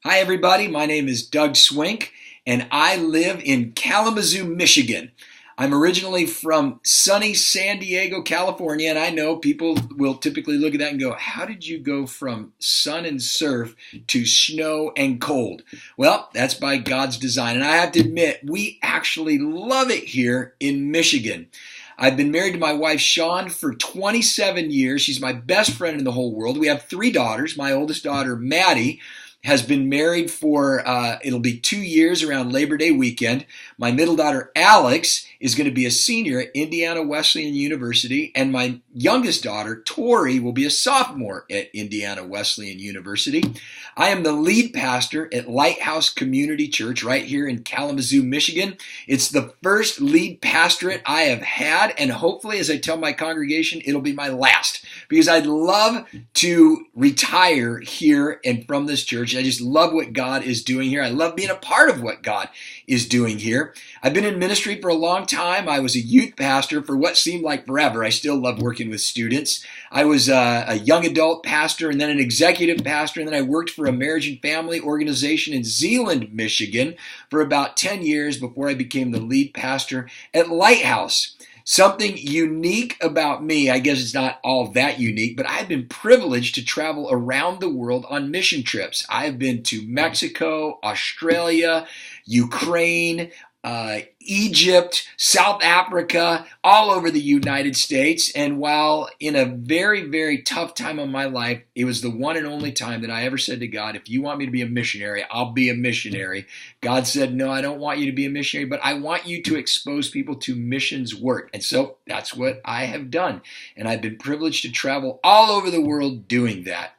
Hi, everybody. My name is Doug Swink, and I live in Kalamazoo, Michigan. I'm originally from sunny San Diego, California, and I know people will typically look at that and go, how did you go from sun and surf to snow and cold? Well, that's by God's design, and I have to admit, we actually love it here in Michigan. I've been married to my wife, Shawn, for 27 years. She's my best friend in the whole world. We have 3 daughters. My oldest daughter, Maddie, has been married for, it'll be 2 years around Labor Day weekend. My middle daughter, Alex, is going to be a senior at Indiana Wesleyan University. And my youngest daughter, Tori, will be a sophomore at Indiana Wesleyan University. I am the lead pastor at Lighthouse Community Church right here in Kalamazoo, Michigan. It's the first lead pastorate I have had, and hopefully, as I tell my congregation, it'll be my last, because I'd love to retire here and from this church. I just love what God is doing here. I love being a part of what God is doing here. I've been in ministry for a long time. I was a youth pastor for what seemed like forever. I still love working with students. I was a young adult pastor and then an executive pastor, and then I worked for a marriage and family organization in Zeeland, Michigan for about 10 years before I became the lead pastor at Lighthouse. Something unique about me, I guess it's not all that unique, but I've been privileged to travel around the world on mission trips. I've been to Mexico, Australia, Ukraine, Egypt, South Africa, all over the United States. And while in a very, very tough time of my life, it was the one and only time that I ever said to God, if you want me to be a missionary, I'll be a missionary. God said, no, I don't want you to be a missionary, but I want you to expose people to missions work. And so that's what I have done. And I've been privileged to travel all over the world doing that.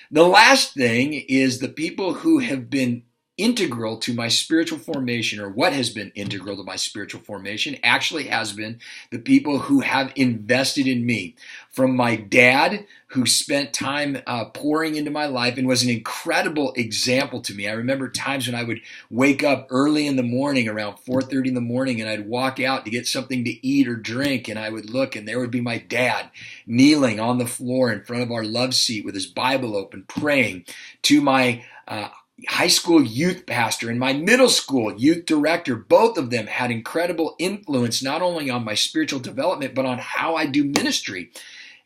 The last thing is the people who have been integral to my spiritual formation, or what has been integral to my spiritual formation, actually has been the people who have invested in me. From my dad, who spent time pouring into my life and was an incredible example to me. I remember times when I would wake up early in the morning, around 4:30 in the morning, and I'd walk out to get something to eat or drink, and I would look, and there would be my dad kneeling on the floor in front of our love seat with his Bible open, praying. To my high school youth pastor and my middle school youth director, both of them had incredible influence not only on my spiritual development, but on how I do ministry.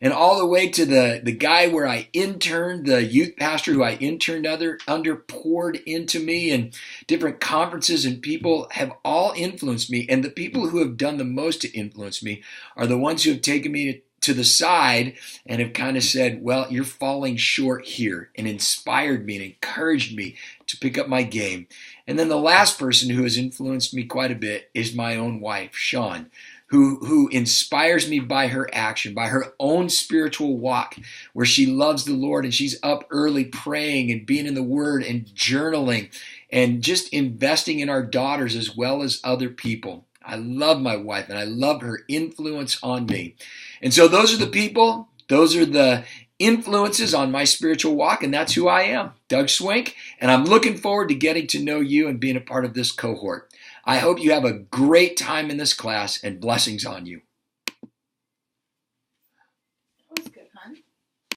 And all the way to the guy where I interned, the youth pastor who I interned under poured into me, and different conferences and people have all influenced me. And the people who have done the most to influence me are the ones who have taken me to the side and have kind of said, well, you're falling short here, and inspired me and encouraged me to pick up my game. And then the last person who has influenced me quite a bit is my own wife, Shawn, who inspires me by her action, by her own spiritual walk, where she loves the Lord and she's up early praying and being in the Word and journaling and just investing in our daughters as well as other people. I love my wife, and I love her influence on me. And so those are the people, those are the influences on my spiritual walk, and that's who I am, Doug Swink, and I'm looking forward to getting to know you and being a part of this cohort. I hope you have a great time in this class, and blessings on you.